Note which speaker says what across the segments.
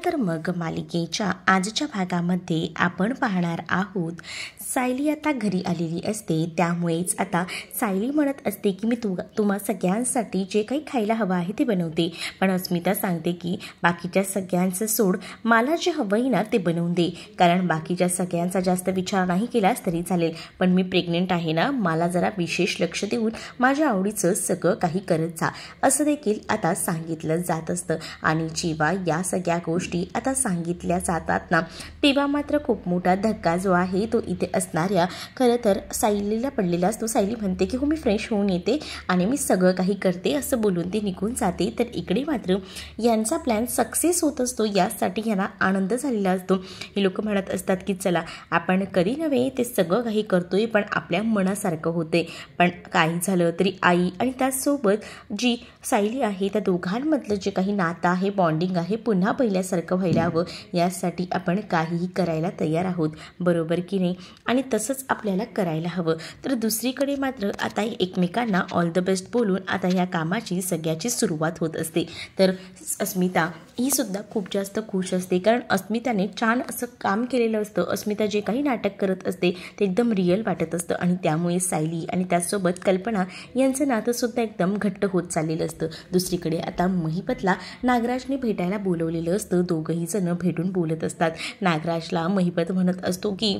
Speaker 1: तर मग मालिकेच्या आजच्या भागामध्ये आपण पाहणार आहोत सायली आता घरी आलेली असते। त्यामुळेच आता सायली म्हणत असते की मी तुम्हा सगळ्यांसाठी जे काही खायला हवं आहे ते बनवते, पण अस्मिता सांगते की बाकीच्या सगळ्यांचं सोड, मला जे हवंय ना ते बनवून दे, कारण बाकीच्या सगळ्यांचा जास्त विचार नाही केलास तरी चालेल, पण मी प्रेग्नेंट आहे ना, मला जरा विशेष लक्ष देऊन माझ्या आवडीचं सगळं काही करत जा, असं देखील आता सांगितलं जात असतं। आणि जेव्हा या सगळ्या गोष्टी आता सांगितल्या जातात ना, तेव्हा मात्र खूप मोठा धक्का जो आहे तो इथे असणाऱ्या खरं तर सायलीला पडलेला असतो। सायली म्हणते की हो मी फ्रेश होऊन येते आणि मी सगळं काही करते, असं बोलून ती निघून जाते। तर इकडे मात्र यांचा प्लॅन सक्सेस होत असतो, यासाठी यांना आनंद झालेला असतो। हे लोक म्हणत असतात की चला आपण कधी नव्हे ते सगळं काही करतोय, पण आपल्या मनासारखं होते, पण काही झालं तरी आई आणि त्याचसोबत जी सायली आहे त्या दोघांमधलं जे काही नातं आहे, बॉन्डिंग आहे, पुन्हा पहिल्यासारखं व्हायला हवं, यासाठी आपण काहीही करायला तयार आहोत, बरोबर की नाही? आणि तसंच आपल्याला करायला हवं। तर दुसरीकडे मात्र आता एकमेकांना ऑल द बेस्ट बोलून आता ह्या कामाची सगळ्याची सुरुवात होत असते। तर अस्मिता ही सुद्धा खूप जास्त खुश असते, कारण अस्मिताने छान असं काम केलेलं असतं। अस्मिता जे काही नाटक करत असते ते एकदम रिअल वाटत असतं आणि त्यामुळे सायली आणि त्याचसोबत कल्पना यांचं नातं सुद्धा एकदम घट्ट होत चाललेलं असतं। दुसरीकडे आता महिपतला नागराजने भेटायला बोलवलेलं असतं, दोघंही जण भेटून बोलत असतात। नागराजला महिपत म्हणत असतो की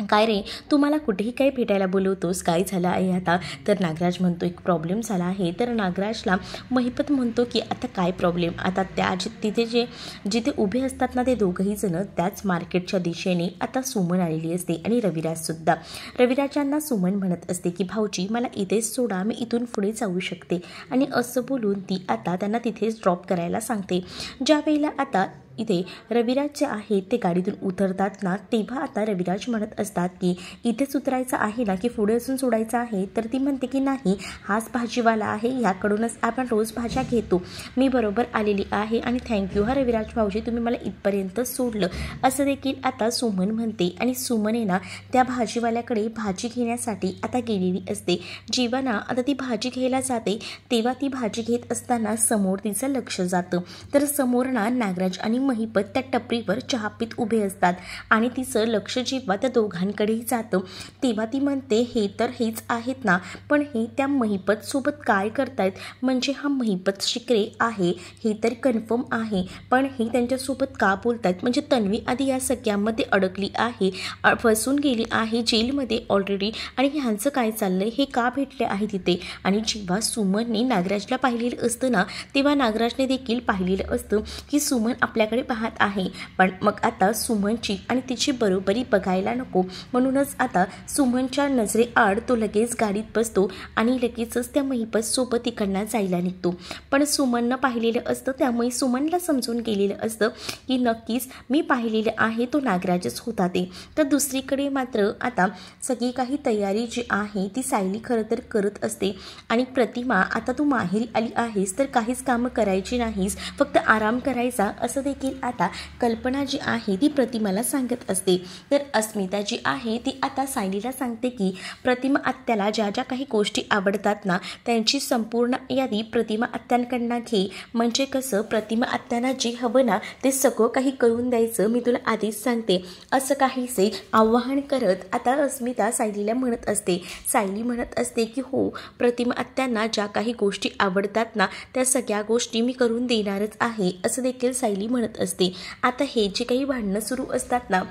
Speaker 1: काय रे, तू मला कुठेही काही भेटायला बोलवतोस, काय झालं आहे आता? तर नागराज म्हणतो एक प्रॉब्लेम झाला आहे। तर नागराजला महिपत म्हणतो की आता काय प्रॉब्लेम? आता त्या तिथे जिथे उभे असतात ना ते दोघंही जण, त्याच मार्केटच्या दिशेने आता सुमन आलेली असते आणि रविराजसुद्धा। रविराजांना सुमन म्हणत असते की भाऊजी मला इथेच सोडा, मी इथून पुढे जाऊ शकते, आणि असं बोलून ती आता त्यांना तिथेच ड्रॉप करायला सांगते। ज्या वेळेला आता इथे रविराज जे आहेत ते गाडीतून उतरतात ना, तेव्हा आता रविराज म्हणत असतात की इथेच उतरायचं आहे ना की पुढे असून सोडायचं आहे? तर ती म्हणते की नाही, हाच भाजीवाला आहे, ह्याकडूनच आपण रोज भाज्या घेतो, मी बरोबर आलेली आहे आणि थँक्यू हा रविराज भाऊजी, तुम्ही मला इथपर्यंत सोडलं, असं देखील आता सुमन म्हणते। आणि सुमने ना त्या भाजीवाल्याकडे भाजी घेण्यासाठी आता गेलेली असते। जेव्हा ना आता ती भाजी घ्यायला जाते तेव्हा ती भाजी घेत असताना समोर तिचं लक्ष जातं। तर समोर ना नागराज आणि महिपत त्या टपरीवर चहा पीत उभे असतात आणि तिचं लक्ष जेव्हा त्या दोघांकडेही जातं तेव्हा ती म्हणते हे तर हेच आहेत ना, पण हे त्या महिपत सोबत काय करतायत? म्हणजे हा महिपत शिकरे आहे हे तर कन्फर्म आहे, पण हे त्यांच्यासोबत का बोलतायत? म्हणजे तन्वी आधी या सगळ्यामध्ये अडकली आहे, फसून गेली आहे जेलमध्ये ऑलरेडी, आणि ह्यांचं काय चाललंय? हे का भेटले आहे तिथे? आणि जेव्हा सुमनने नागराजला पाहिलेलं असतं ना, तेव्हा नागराजने देखील पाहिलेलं असतं की सुमन आपल्याकडे पाहत आहे, पण मग आता सुमनची आणि तिची बरोबरी बघायला नको, म्हणूनच आता सुमनच्या नजरेआड तो लगेच गाडीत बसतो आणि लगेचच त्या महिपत सोबत इकडनं जायला निघतो। पण सुमननं पाहिलेलं असतं, त्यामुळे सुमनला समजून गेलेलं असतं की नक्कीच मी पाहिलेलं आहे तो नागराजच होता ते। तर दुसरीकडे मात्र आता सगळी काही तयारी जी आहे ती सायली खरं तर करत असते। आणि प्रतिमा आता तू माहेरी आली आहेस तर काहीच कामं करायची नाहीस, फक्त आराम करायचा, असं देखील आता कल्पना जी आहे ती प्रतिमाला सांगत असते। तर अस्मिता जी आहे ती आता सायलीला सांगते की प्रतिमा आत्याला ज्या ज्या काही गोष्टी आवडतात ना त्यांची संपूर्ण यादी प्रतिमा आत्यांकडनं घे, म्हणजे कसं प्रतिमा आत्यांना जे हवं ना ते सगळं काही करून द्यायचं, मी तुला आधीच सांगते, असं काहीसे आवाहन करत आता अस्मिता सायलीला म्हणत असते। सायली म्हणत असते की हो, प्रतिमा आत्यांना ज्या काही गोष्टी आवडतात ना त्या सगळ्या गोष्टी मी करून देणारच आहे, असं देखील सायली म्हणत असते। आता हे जे काही भांडणं सुरू असतात ना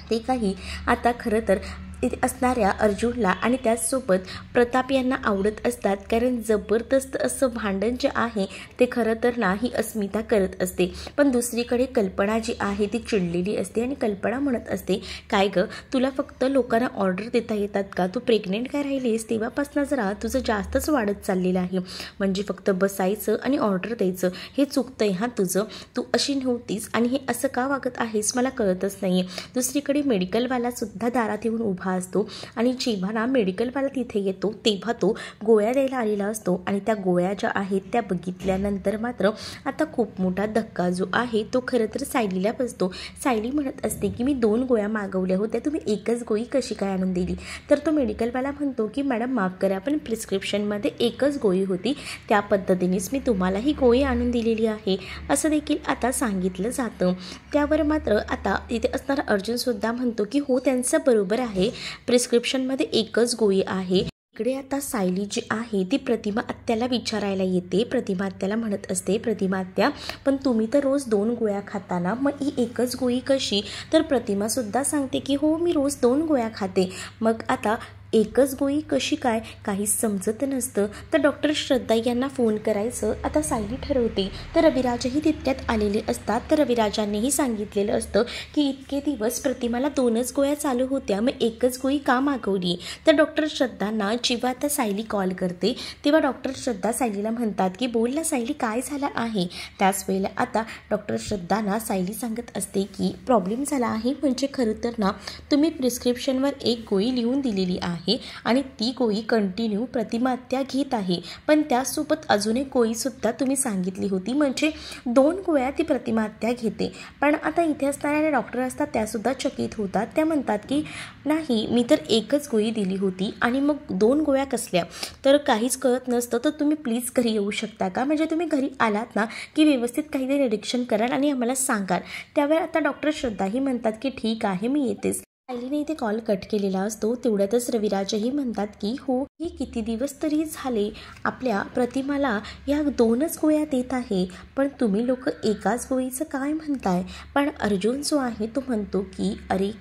Speaker 1: ते काही आता खरं तर इथे असणाऱ्या अर्जुनला आणि त्याचसोबत प्रताप यांना आवडत असतात, कारण जबरदस्त असं भांडण जे आहे ते खरं तर ना ही अस्मिता करत असते। पण दुसरीकडे कल्पना जी आहे ती चिडलेली असते आणि कल्पना म्हणत असते काय गं, तुला फक्त लोकांना ऑर्डर देता येतात का? तू प्रेग्नेंट काय राहिलीस तेव्हापासून जरा तुझं जास्तच वाढत चाललेलं आहे, म्हणजे फक्त बसायचं आणि ऑर्डर द्यायचं, हे चुकतंय हा तुझं, तू अशी नव्हतीस आणि हे असं का वागत आहेस मला कळतच नाही आहे। दुसरीकडे मेडिकलवाला सुद्धा दारात येऊन उभा असतो आणि जेव्हा ना मेडिकलवाला तिथे येतो तेव्हा तो गोळ्या द्यायला आलेला असतो आणि त्या गोळ्या ज्या आहेत त्या बघितल्यानंतर मात्र आता खूप मोठा धक्का जो आहे तो खरं तर सायलीला बसतो। सायली म्हणत असते की मी 2 गोळ्या मागवल्या होत्या, तुम्ही एकच गोळी कशी काय आणून दिली? तर तो मेडिकलवाला म्हणतो की मॅडम माफ करा, पण प्रिस्क्रिप्शनमध्ये एकच गोळी होती, त्या पद्धतीनेच मी तुम्हाला ही गोळी आणून दिलेली आहे असं देखील आता सांगितलं जातं। त्यावर मात्र आता इथे असणारा अर्जुनसुद्धा म्हणतो की हो त्यांचं बरोबर आहे, प्रिस्क्रिप्शनमध्ये एकच गोळी आहे। इकडे आता सायली जी आहे ती प्रतिमा आत्याला विचारायला येते। प्रतिमा आत्याला म्हणत असते, प्रतिमा आत्या पण तुम्ही तर रोज 2 गोळ्या खाता ना, मग ही एकच गोळी कशी? तर प्रतिमासुद्धा सांगते की हो मी रोज 2 गोळ्या खाते। मग आता एकच गोळी कशी काय? काहीच समजत नसतं। तर डॉक्टर श्रद्धा यांना फोन करायचं आता सायली ठरवते। तर रविराजही तितक्यात आलेले असतात। तर रविराजांनीही सांगितलेलं असतं की इतके दिवस प्रतिमाला 2च गोळ्या चालू होत्या, मग एकच गोळी का मागवली? तर डॉक्टर श्रद्धांना जेव्हा आता सायली कॉल करते तेव्हा डॉक्टर श्रद्धा सायलीला म्हणतात की बोल ना सायली, काय झालं आहे? त्याच वेळेला आता डॉक्टर श्रद्धांना सायली सांगत असते की प्रॉब्लेम झाला आहे, म्हणजे खरं तर ना तुम्ही प्रिस्क्रिप्शनवर एक गोळी लिहून दिलेली आहे आणि ती गोळी कंटिन्यू प्रतिमा आत्या घेत आहे, पण त्यासोबत अजून एक गोळीसुद्धा तुम्ही सांगितली होती, म्हणजे 2 गोळ्या ती प्रतिमा आत्या घेते। पण आता इथे असणाऱ्या डॉक्टर असतात त्यासुद्धा चकित होतात। त्या म्हणतात की नाही मी तर एकच गोळी दिली होती आणि मग 2 गोळ्या कसल्या? तर काहीच कळत नसतं, तर तुम्ही प्लीज घरी येऊ शकता का? म्हणजे तुम्ही घरी आलात ना की व्यवस्थित काहीतरी निरीक्षण कराल आणि आम्हाला सांगाल। त्यावेळी आता डॉक्टर श्रद्धाही म्हणतात की ठीक आहे मी येतेच। सायलीने इथे कॉल कट केलेला असतो। तेवढ्यातच रविराजही म्हणतात की हो हे किती दिवस तरी झाले आपल्या प्रतिमाला या 2च गोळ्या देत आहे, पण तुम्ही लोक एकाच गोळीचं काय म्हणताय? पण अर्जुन जो आहे तो म्हणतो की अरे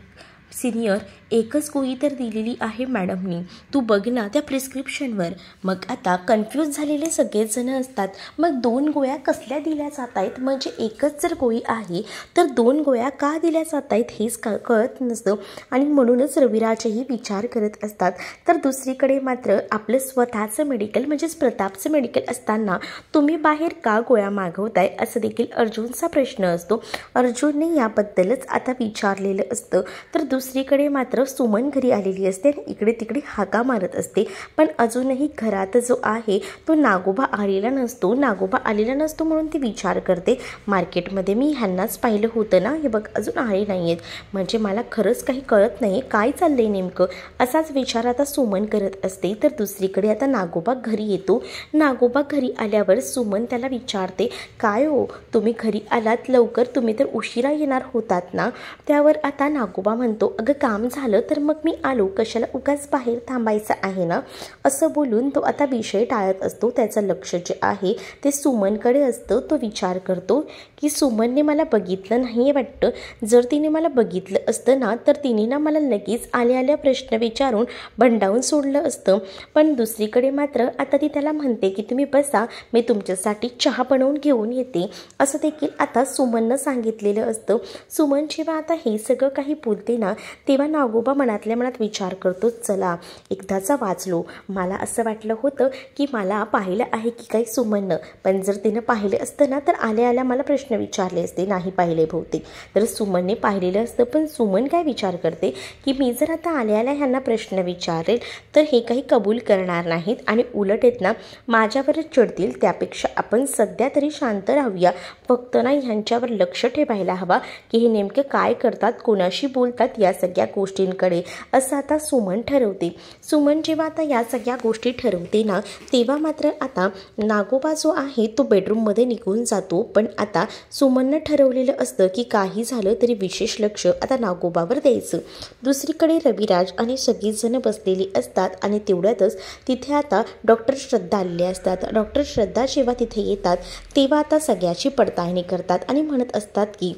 Speaker 1: सिनियर, एकच गोळी तर दिलेली आहे मॅडमनी, तू बघ ना त्या प्रिस्क्रिप्शनवर। मग आता कन्फ्यूज झालेले सगळेच जण असतात, मग 2 गोळ्या कसल्या दिल्या जात आहेत? म्हणजे एकच जर गोळी आहे तर 2 गोळ्या का दिल्या जात आहेत हेच कळत नसतं आणि म्हणूनच रविराजही विचार करत असतात। तर दुसरीकडे मात्र आपलं स्वतःचं मेडिकल म्हणजेच प्रतापचं मेडिकल असताना तुम्ही बाहेर का गोळ्या मागवताय असं देखील अर्जुनचा प्रश्न असतो। अर्जुनने याबद्दलच आता विचारलेलं असतं। तर दुसरीकडे मात्र सुमन घरी आलेली असते आणि इकडे तिकडे हाका मारत असते, पण अजूनही घरात जो आहे तो नागोबा आलेला नसतो। नागोबा आलेला नसतो म्हणून ती विचार करते मार्केटमध्ये मी ह्यांनाच पाहिलं होतं ना, हे बघ अजून आले नाही आहेत, म्हणजे मला खरंच काही कळत नाही काय चाललंय नेमकं, असाच विचार आता सुमन करत असते। तर दुसरीकडे आता नागोबा घरी येतो। नागोबा घरी आल्यावर सुमन त्याला विचारते काय हो तुम्ही घरी आलात लवकर, तुम्ही तर उशिरा येणार होतात ना? त्यावर आता नागोबा म्हणतो अगं काम झालं तर मग मी आलो, कशाला उगाच बाहेर थांबायचं आहे ना, असं बोलून तो आता विषय टाळत असतो। त्याचं लक्ष जे आहे ते सुमनकडे असतं। तो विचार करतो की सुमनने मला बघितलं नाही वाटतं, जर तिने मला बघितलं असतं ना तर तिने ना मला लगेच आल्या प्रश्न विचारून भंडावून सोडलं असतं। पण दुसरीकडे मात्र आता ती त्याला म्हणते की तुम्ही बसा, मी तुमच्यासाठी चहा बनवून घेऊन येते, असं देखील आता सुमननं सांगितलेलं असतं। सुमन जेव्हा आता हे सगळं काही बोलते ना तेव्हा नागोबा मनातल्या मनात विचार करतो चला एकदाचा वाचलो, मला असं वाटलं होतं की मला पाहिलं आहे की काही सुमननं, पण जर तिनं पाहिलं असतं ना तर आल्या मला प्रश्न विचारले असते, नाही पाहिले बहुतेक, तर सुमनने पाहिलेलं असतं। पण सुमन काय विचार करते की मी जर आता आल्या ह्यांना प्रश्न विचारेल तर हे काही कबूल करणार नाहीत आणि उलट येत ना माझ्यावरच चिडतील, त्यापेक्षा आपण सध्या तरी शांत राहूया, फक्त ना ह्यांच्यावर लक्ष ठेवायला हवा की हे नेमकं काय करतात, कोणाशी बोलतात, या सगळ्या गोष्टींकडे, असं आता सुमन ठरवते। सुमन जेव्हा आता या सगळ्या गोष्टी ठरवते ना तेव्हा मात्र आता नागोबा जो आहे तो बेडरूममध्ये निघून जातो। पण आता सुमननं ठरवलेलं असतं की काही झालं तरी विशेष लक्ष आता नागोबावर द्यायचं। दुसरीकडे रविराज आणि सगळीजणं बसलेली असतात आणि तेवढ्यातच तिथे आता डॉक्टर श्रद्धा आलेले असतात। डॉक्टर श्रद्धा जेव्हा तिथे येतात तेव्हा आता सगळ्याची पडताळणी करतात आणि म्हणत असतात की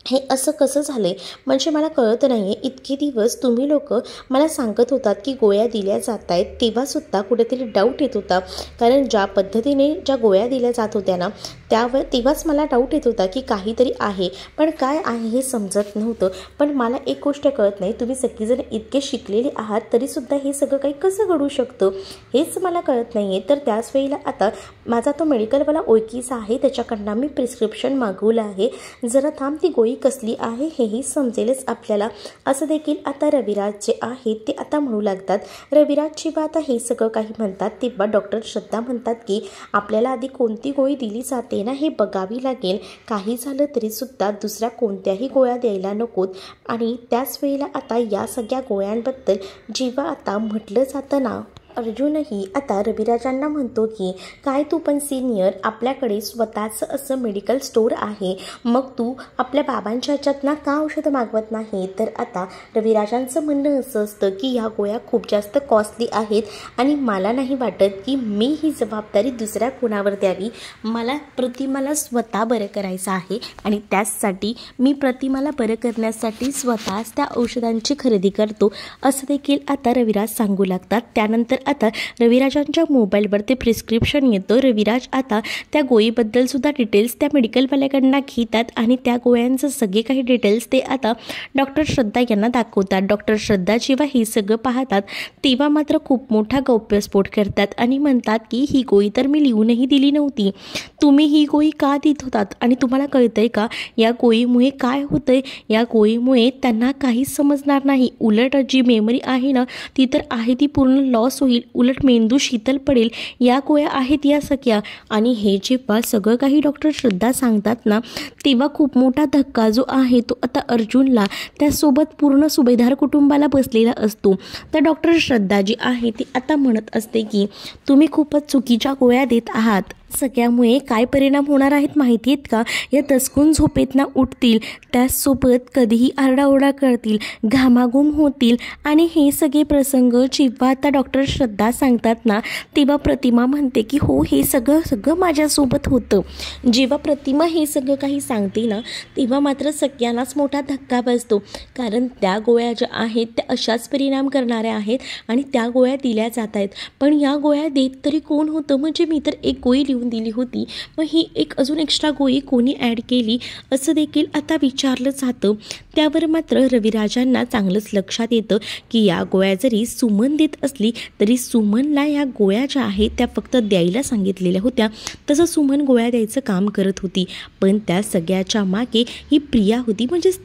Speaker 1: हे असं कसं झालं आहे, म्हणजे मला कळत नाही आहे, इतके दिवस तुम्ही लोक मला सांगत होतात की गोळ्या दिल्या जात आहेत, तेव्हासुद्धा कुठेतरी डाऊट येत होता, कारण ज्या पद्धतीने ज्या गोळ्या दिल्या जात होत्या ना तेव्हाच मला डाऊट येत होता की काहीतरी आहे, पण काय आहे हे समजत नव्हतं। पण मला एक गोष्ट कळत नाही, तुम्ही सगळीजण इतके शिकलेले आहात तरीसुद्धा हे सगळं काही कसं घडू शकतं हेच मला कळत नाही आहे। तर त्याच वेळेला आता माझा तो मेडिकलवाला ओळखीचा आहे, त्याच्याकडनं मी प्रिस्क्रिप्शन मागवलं आहे, जरा थांब ती गोळी कसली आहे हेही समजेलच आपल्याला, असं देखील आता रविराज जे आहेत ते आता म्हणू लागतात. रविराज जेव्हा आता हे सगळं काही म्हणतात तेव्हा डॉक्टर श्रद्धा म्हणतात की आपल्याला आधी कोणती गोळी दिली जाते ना हे बघावी लागेल. काही झालं तरीसुद्धा दुसऱ्या कोणत्याही गोळ्या द्यायला नकोत. आणि त्याच वेळेला आता या सगळ्या गोळ्यांबद्दल जेव्हा आता म्हटलं जातं ना, अर्जुनही आता रविराजांना म्हणतो की काय तू पण सिनियर, आपल्याकडे स्वतःचं असं मेडिकल स्टोअर आहे, मग तू आपल्या बाबांच्या ह्याच्यातनं का औषधं मागवत नाही. तर आता रविराजांचं म्हणणं असं असतं की ह्या गोळ्या खूप जास्त कॉस्टली आहेत आणि मला नाही वाटत की मी ही जबाबदारी दुसऱ्या कोणावर द्यावी. मला प्रतिमाला स्वतः बरं करायचं आहे आणि त्याचसाठी मी प्रतिमाला बरं करण्यासाठी स्वतःच त्या औषधांची खरेदी करतो, असं देखील आता रविराज सांगू लागतात. त्यानंतर आता रविराजांच्या मोबाईलवर ते प्रिस्क्रिप्शन येतं. रविराज आता त्या गोळीबद्दल सुद्धा डिटेल्स त्या मेडिकलवाल्याकडनं घेतात आणि त्या गोळ्यांचं सगळे काही डिटेल्स ते आता डॉक्टर श्रद्धा यांना दाखवतात. डॉक्टर श्रद्धा जेव्हा हे सगळं पाहतात तेव्हा मात्र खूप मोठा गौप्यस्फोट करतात आणि म्हणतात की ही गोळी तर मी लिहूनही दिली नव्हती, तुम्ही ही गोळी का देत होतात आणि तुम्हाला कळतंय का या गोळीमुळे काय होतंय. या गोळीमुळे त्यांना काहीच समजणार नाही, उलट जी मेमरी आहे ना ती तर आहे ती पूर्ण लॉस होईल, उलट मेंदू शीतल पडेल. या गोळ्या आहेत या सगळ्या. आणि हे जेव्हा सगळं काही डॉक्टर श्रद्धा सांगतात ना तेव्हा खूप मोठा धक्का जो आहे तो आता अर्जुनला, त्यासोबत पूर्ण सुभेदार कुटुंबाला बसलेला असतो. तर डॉक्टर श्रद्धा जी आहे ती आता म्हणत असते की तुम्ही खूपच चुकीच्या गोळ्या देत आहात. सगळ्यामुळे काय परिणाम होणार आहेत माहिती आहेत का, या दसकून झोपेतना उठतील, त्याचसोबत कधीही आरडाओरडा करतील, घामाघूम होतील. आणि हे सगळे प्रसंग जेव्हा आता डॉक्टर श्रद्धा सांगतात ना तेव्हा प्रतिमा म्हणते की हो हे सगळं माझ्यासोबत होतं. जेव्हा प्रतिमा हे सगळं काही सांगते ना तेव्हा मात्र सगळ्यांनाच मोठा धक्का बसतो, कारण त्या गोळ्या ज्या आहेत त्या अशाच परिणाम करणाऱ्या आहेत आणि त्या गोळ्या दिल्या जात आहेत. पण या गोळ्या देत तरी कोण होतं, म्हणजे मी तर एक गोळी दिली होती, मग ही एक अजून एक्स्ट्रा गोळी कोणी ॲड केली असं देखील आता विचारलं जातं. त्यावर मात्र रविराजांना चांगलंच लक्षात येतं की या गोळ्या जरी सुमन देत असली तरी सुमनला या गोळ्या ज्या आहेत त्या फक्त द्यायला सांगितलेल्या होत्या, तसं सुमन गोळ्या द्यायचं काम करत होती. पण त्या सगळ्याच्या मागे ही प्रिया होती, म्हणजेच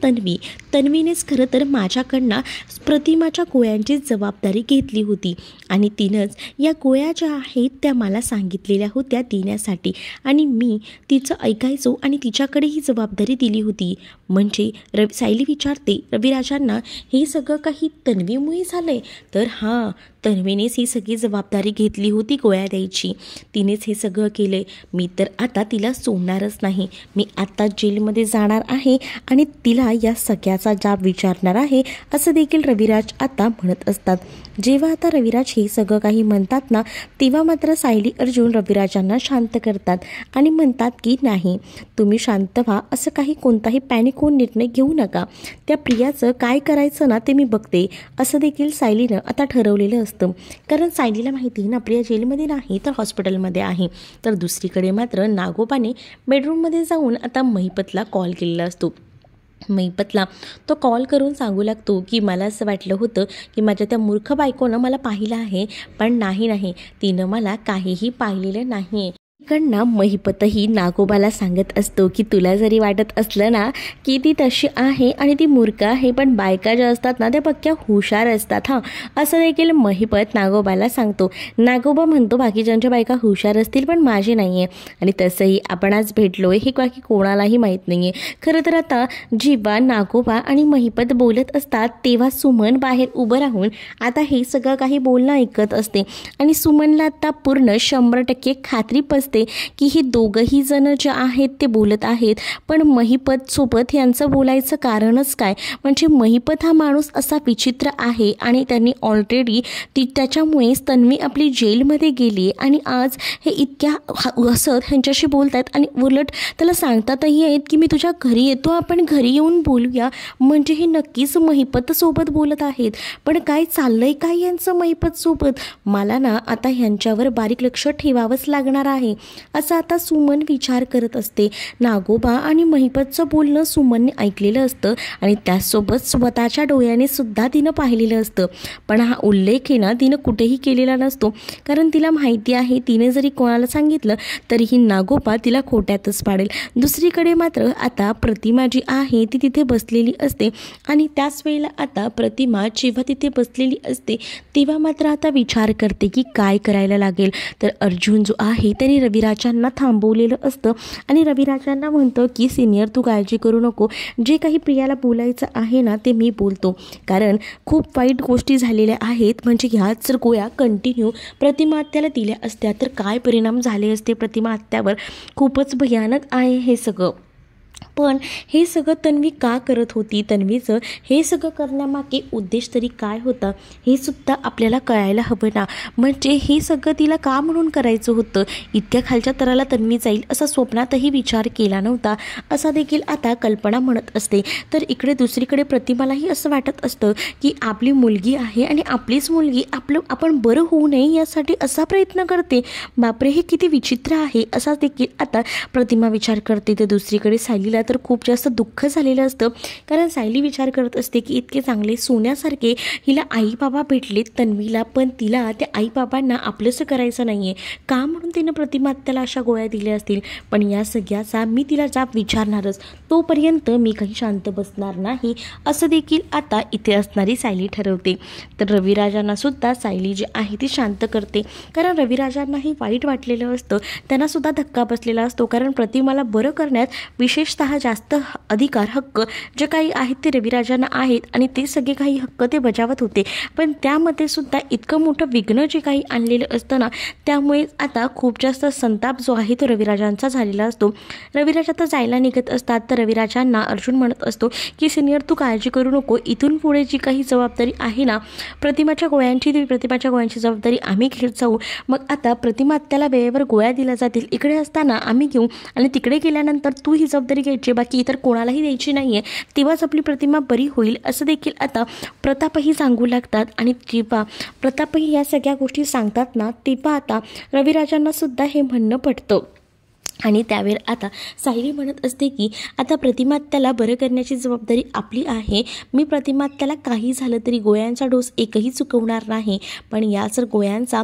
Speaker 1: तन्वीनेच खरं तर माझ्याकडनं प्रतिमाच्या गोळ्यांची जबाबदारी घेतली होती आणि तिनंच या गोळ्या ज्या आहेत त्या मला सांगितलेल्या होत्या देण्यासाठी आणि मी तिचं ऐकायचो आणि तिच्याकडे ही जबाबदारी दिली होती. म्हणजे सायली विचारते रविराजांना हे सगळं काही तन्वीमुळे झालंय. तर हां, तन्वीनेच ही सगळी जबाबदारी घेतली होती गोळ्या द्यायची, तिनेच हे सगळं केलं. मी तर आता तिला सोडणारच नाही, मी आता जेलमध्ये जाणार आहे आणि तिला या सगळ्याचा जाब विचारणार आहे, असं देखील रविराज आता म्हणत असतात. जेव्हा आता रविराज हे सगळं काही म्हणतात ना तेव्हा मात्र सायली अर्जुन रविराजांना शांत करतात आणि म्हणतात की नाही तुम्ही शांत व्हा, असं काही कोणताही पॅनिक होऊन निर्णय घेऊ नका, त्या प्रियाचं काय करायचं ना ते मी बघते, असं देखील सायलीनं आता ठरवलेलं असतं. कारण सायलीला माहिती आहे ना प्रिया जेलमध्ये नाही तर हॉस्पिटलमध्ये आहे. तर दुसरीकडे मात्र नागोबाने बेडरूममध्ये जाऊन आता महिपतला कॉल केलेला असतो. महिपतला तो कॉल करून सांगू लागतो की मला असं वाटलं होतं की माझ्या त्या मूर्ख बायकोनं मला पाहिलं आहे, पण नाही तिनं मला काहीही पाहिलेलं नाही आहे. इकडनं महिपतही नागोबाला सांगत असतो की तुला जरी वाटत असलं ना की ती तशी आहे आणि ती मूर्ख आहे, पण बायका ज्या असतात ना त्या पक्क्या हुशार असतात हां, असं देखील महिपत नागोबाला सांगतो. नागोबा म्हणतो बाकीच्यांच्या बायका हुशार असतील पण माझी नाही आहे, आणि तसंही आपण आज भेटलो आहे हे बाकी कोणालाही माहीत नाही आहे. खरं तर आता जेव्हा नागोबा आणि महिपत बोलत असतात तेव्हा सुमन बाहेर उभं राहून आता हे सगळं काही बोलणं ऐकत असते आणि सुमनला आता पूर्ण 100% खात्री पसते की हे दोघंही जण जे आहेत ते बोलत आहेत, पण महिपत सोबत यांचं बोलायचं कारणच काय. म्हणजे महिपत हा माणूस असा विचित्र आहे आणि त्यांनी ऑलरेडी त्याच्यामुळेच तन्वी आपली जेलमध्ये गेली आणि आज हे इतक्या हसत ह्यांच्याशी बोलत आहेत आणि उलट त्याला सांगतातही आहेत की मी तुझ्या घरी येतो, आपण घरी येऊन बोलूया. म्हणजे हे नक्कीच महिपतसोबत बोलत आहेत, पण काय चाललंय काय यांचं महिपतसोबत. मला ना आता ह्यांच्यावर बारीक लक्ष ठेवावंच लागणार आहे. असा आता सुमन विचार करत असते. नागोबा आणि महिपतचं बोलणं सुमनने ऐकलेलं असतं आणि त्याचसोबत स्वतःच्या डोळ्याने सुद्धा तिनं पाहिलेलं असतं. पण हा उल्लेख आहे ना तिनं कुठेही केलेला नसतो, कारण तिला माहिती आहे तिने जरी कोणाला सांगितलं तरीही नागोबा तिला खोट्यातच पाडेल. दुसरीकडे मात्र आता प्रतिमा जी आहे ती तिथे बसलेली असते आणि त्याच वेळेला आता प्रतिमा जेव्हा तिथे बसलेली असते तेव्हा मात्र आता विचार करते की काय करायला लागेल. तर अर्जुन जो आहे त्याने रविराजांना थांबवलेलं असतं आणि रविराजांना म्हणतो की सिनियर तू काळजी करू नको, जे काही प्रियाला बोलायचं आहे ना ते मी बोलतो, कारण खूप वाईट गोष्टी झालेल्या आहेत. म्हणजे ह्याच जर गोळ्या कंटिन्यू प्रतिमा आत्याला दिल्या असत्या तर काय परिणाम झाले असते प्रतिमा आत्यावर. खूपच भयानक आहे हे सगळं. पण हे सगळं तन्वी का करत होती, तन्वीचं हे सगळं करण्यामागे उद्देश तरी काय होता हे सुद्धा आपल्याला कळायला हवं ना. म्हणजे हे सगळं तिला का म्हणून करायचं होतं. इतक्या खालच्या तराला तन्वी जाईल असा स्वप्नातही विचार केला नव्हता असा देखील आता कल्पना म्हणत असते. तर इकडे दुसरीकडे प्रतिमालाही असं वाटत असतं की आपली मुलगी आहे आणि आपलीच मुलगी आपण बरं होऊ नये यासाठी असा प्रयत्न करते. बापरे, हे किती विचित्र आहे असा देखील आता प्रतिमा विचार करते. तर दुसरीकडे सायलीला तर खूप जास्त दुःख झालेलं असतं, कारण सायली विचार करत असते की इतके चांगले सोन्यासारखे हिला आई बाबा भेटलेत तन्वीला, पण तिला त्या आई बाबांना आपलंसं करायचं नाही आहे का म्हणून तिनं प्रतिमा आत्याला अशा गोळ्या दिल्या असतील. पण या सगळ्याचा मी तिला जाब विचारणारच, तोपर्यंत मी काही शांत बसणार नाही असं देखील आता इथे असणारी सायली ठरवते. तर रविराजांना सुद्धा सायली जी आहे ती शांत करते, कारण रविराजांनाही वाईट वाटलेलं असतं, त्यांना सुद्धा धक्का बसलेला असतो, कारण प्रतिमाला बरं करण्यात विशेषतः जास्त अधिकार हक्क जे काही आहेत ते रविराजांना आहेत आणि ते सगळे काही हक्क ते बजावत होते. पण त्यामध्ये सुद्धा इतकं मोठं विघ्न जे काही आणलेलं असतं ना, त्यामुळे आता खूप जास्त संताप जो आहे तो रविराजांचा झालेला असतो. रविराज आता जायला निघत असतात. तर रविराजांना अर्जुन म्हणत असतो की सिनियर तू काळजी करू नको, इथून पुढे जी काही जबाबदारी आहे ना प्रतिमाच्या गोळ्यांची जबाबदारी आम्ही घेत जाऊ. मग आता प्रतिमा आत्याला वेळेवर गोळ्या दिल्या जातील, इकडे असताना आम्ही घेऊ आणि तिकडे गेल्यानंतर तू ही जबाबदारी घ्यायची, बाकी इतर कोणालाही द्यायची नाही आहे, तेव्हाच आपली प्रतिमा बरी होईल असं देखील आता प्रतापही सांगू लागतात. आणि जेव्हा प्रतापही या सगळ्या गोष्टी सांगतात ना तेव्हा आता रविराजांना सुद्धा हे म्हणणं पटतं. आणि त्यावेळेस आता सायली म्हणत असते की आता प्रतिमा आत्याला बरं करण्याची जबाबदारी आपली आहे. मी प्रतिमा आत्याला काही झालं तरी गोळ्यांचा डोस एकही चुकवणार नाही, पण या जर गोळ्यांचा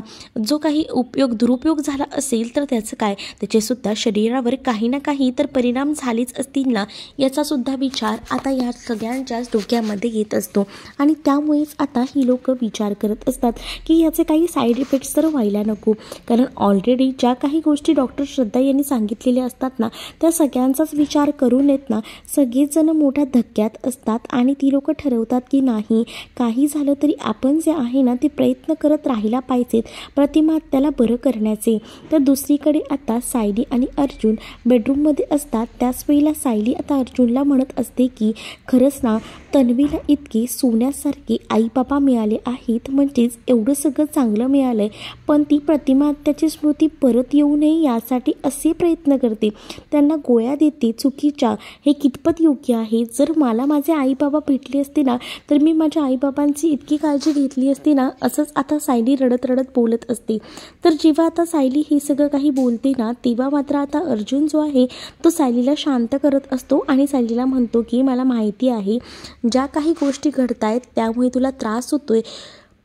Speaker 1: जो काही दुरुपयोग झाला असेल तर त्याचं काय, त्याचेसुद्धा शरीरावर काही ना काही तर परिणाम झालेच असतील ना याचा सुद्धा विचार आता या सगळ्यांच्याच डोक्यामध्ये येत असतो. आणि त्यामुळेच आता ही लोक विचार करत असतात की याचे काही साईड इफेक्ट्स तर व्हायला नको, कारण ऑलरेडी ज्या काही गोष्टी डॉक्टर श्रद्धा यांनी सांगितलेले असतात ना त्या सगळ्यांचाच विचार करून येत ना सगळेच जण मोठ्या धक्क्यात असतात आणि ती लोक ठरवतात की नाही काही झालं तरी आपण जे आहे ना ते प्रयत्न करत राहायला पाहिजेत प्रतिमा आत्याला बरं करण्याचे. तर दुसरीकडे आता सायली आणि अर्जुन बेडरूममध्ये असतात. त्याच वेळेला सायली आता अर्जुनला म्हणत असते की खरंच ना तन्वीला इतके सोन्यासारखे आई बाबा मिळाले आहेत, म्हणजेच एवढं सगळं चांगलं मिळालंय, पण ती प्रतिमा आत्याची स्मृती परत येऊ नये यासाठी असे प्रयत्न करते, त्यांना गोळ्या देते चुकीच्या. हे कितपत योग्य आहे. जर मला माझे आई बाबा भेटले असते ना तर मी माझ्या आईबाबांची इतकी काळजी घेतली असती ना, असंच आता सायली रडत रडत बोलत असते. तर जेव्हा आता सायली हे सगळं काही बोलते ना तेव्हा मात्र आता अर्जुन जो आहे तो सायलीला शांत करत असतो आणि सायलीला म्हणतो की मला माहिती आहे ज्या काही गोष्टी घडतायत त्यामुळे तुला त्रास होतोय,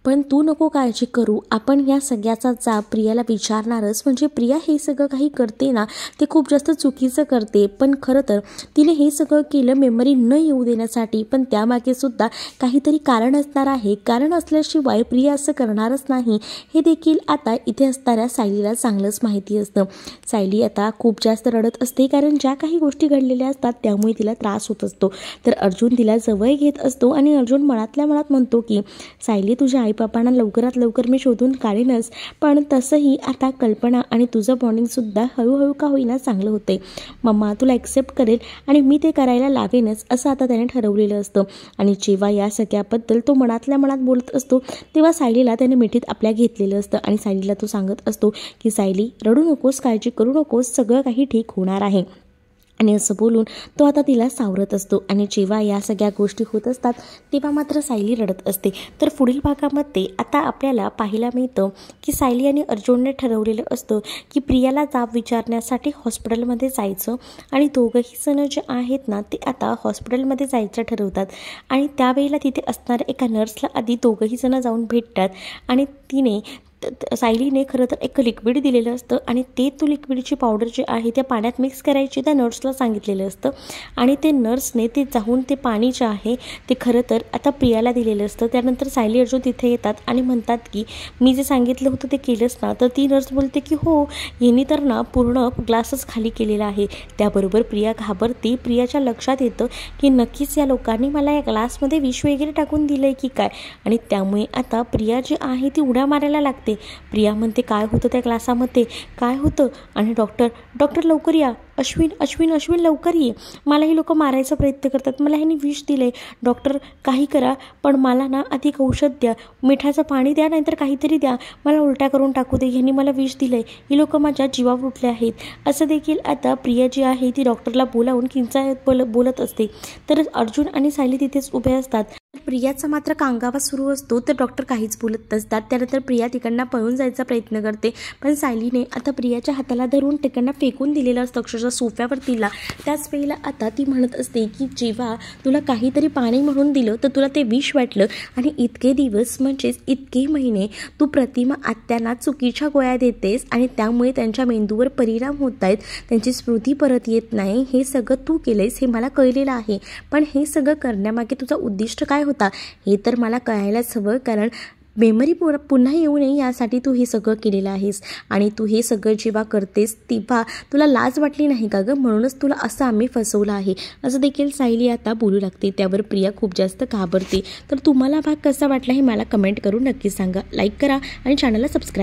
Speaker 1: पण तू नको काळजी करू, आपण या सगळ्याचा जाब प्रियाला विचारणारच. म्हणजे प्रिया हे सगळं काही करते ना ते खूप जास्त चुकीचं करते, पण खरं तर तिने हे सगळं केलं मेमरी न येऊ देण्यासाठी, पण त्यामागे सुद्धा काहीतरी कारण असणार आहे. कारण असल्याशिवाय प्रिया असं करणारच नाही हे देखील आता इथे असणाऱ्या सायलीला चांगलंच माहिती असतं. सायली आता खूप जास्त रडत असते, कारण ज्या काही गोष्टी घडलेल्या असतात त्यामुळे तिला त्रास होत असतो. तर अर्जुन तिला जवळ घेत असतो आणि अर्जुन मनातल्या मनात म्हणतो की सायली तुझ्या आई बाबांना लवकरात लवकर मी शोधून काढेनच, पण तसंही आता कल्पना आणि तुझं बॉन्डिंगसुद्धा हळूहळू का होईना चांगलं होते. मम्मा तुला ॲक्सेप्ट करेल आणि मी ते करायला लावेनच असं आता त्याने ठरवलेलं असतं. आणि जेव्हा या सगळ्याबद्दल तो मनातल्या मनात बोलत असतो तेव्हा सायलीला त्याने मिठीत आपल्या घेतलेलं असतं आणि सायलीला तो सांगत असतो की सायली रडू नकोस, काळजी करू नकोस, सगळं काही ठीक होणार आहे. आणि असं बोलून तो आता तिला सावरत असतो. आणि जेव्हा या सगळ्या गोष्टी होत असतात तेव्हा मात्र सायली रडत असते. तर पुढील भागामध्ये आता आपल्याला पाहायला मिळतं की सायली आणि अर्जुनने ठरवलेलं असतं की प्रियाला जाब विचारण्यासाठी हॉस्पिटलमध्ये जायचं आणि दोघंही जण जे आहेत ना ते आता हॉस्पिटलमध्ये जायचं ठरवतात. आणि त्यावेळेला तिथे असणाऱ्या एका नर्सला आधी दोघंही जण जाऊन भेटतात आणि तिने सायलीने खरं तर एक लिक्विड दिलेलं असतं आणि ते तो लिक्विडची पावडर जे आहे त्या पाण्यात मिक्स करायची त्या नर्सला सांगितलेलं असतं. आणि ते नर्सने ते जाऊन ते पाणी जे आहे ते खरं तर आता प्रियाला दिलेलं असतं. त्यानंतर सायली अर्जुन तिथे येतात आणि म्हणतात की मी जे सांगितलं होतं ते केलंच ना. तर ती नर्स बोलते की हो, यांनी तर ना पूर्ण ग्लासच खाली केलेला आहे. त्याबरोबर प्रिया घाबरते. प्रियाच्या लक्षात येतं की नक्कीच या लोकांनी मला या ग्लासमध्ये विष वगैरे टाकून दिलं आहे की काय. आणि त्यामुळे आता प्रिया जी आहे ती उड्या मारायला लागते. प्रिया म्हणते काय होतं त्या ग्लासामध्ये, काय होतं. आणि डॉक्टर लवकर या, अश्विन लवकर ये, मला ही लोक मारायचा प्रयत्न करतात, मला ह्यांनी विष दिले. डॉक्टर काही करा पण मला ना अधिक औषध द्या, मिठाचं पाणी द्या, नाहीतर काहीतरी द्या, मला उलट्या करून टाकू दे, ह्यांनी मला विष दिलंय, ही लोक माझ्या जीवावर उठले आहेत. असं देखील आता प्रिया जी आहे ती डॉक्टरला बोलावून किंचाळत बोलत असते. तर अर्जुन आणि सायली तिथेच उभे असतात. प्रियाचा मात्र कांगावा सुरू असतो. तर डॉक्टर काहीच बोलत नसतात. त्यानंतर प्रिया तिकडनं पळून जायचा प्रयत्न करते पण सायलीने आता प्रियाच्या हाताला धरून तिकडनं फेकून दिलेलं असतं अक्षरशः सोफ्यावर तिला. त्याच वेळेला आता ती म्हणत असते की जेव्हा तुला काहीतरी पाणी म्हणून दिलं तर तुला ते विष वाटलं आणि इतके दिवस म्हणजेच इतके महिने तू प्रतिमा आत्यांना चुकीच्या गोळ्या देतेस आणि त्यामुळे त्यांच्या मेंदूवर परिणाम होत आहेत, त्यांची स्मृती परत येत नाही. हे सगळं तू केलेस हे मला कळलेलं आहे. पण हे सगळं करण्यामागे तुझा उद्दिष्ट काय होता हे तर मला कळायलाच हवं. कारण मेमरी पुन्हा येऊ नये यासाठी तू हे सगळं केलेलं आहेस. आणि तू हे सगळं जेव्हा करतेस तेव्हा तुला लाज वाटली नाही का गं, म्हणूनच तुला असं आम्ही फसवलं आहे, असं देखील सायली आता बोलू लागते. त्यावर प्रिया खूप जास्त घाबरते. तर तुम्हाला भाग कसा वाटला हे मला कमेंट करून नक्की सांगा. लाईक करा आणि चॅनलला सबस्क्राईब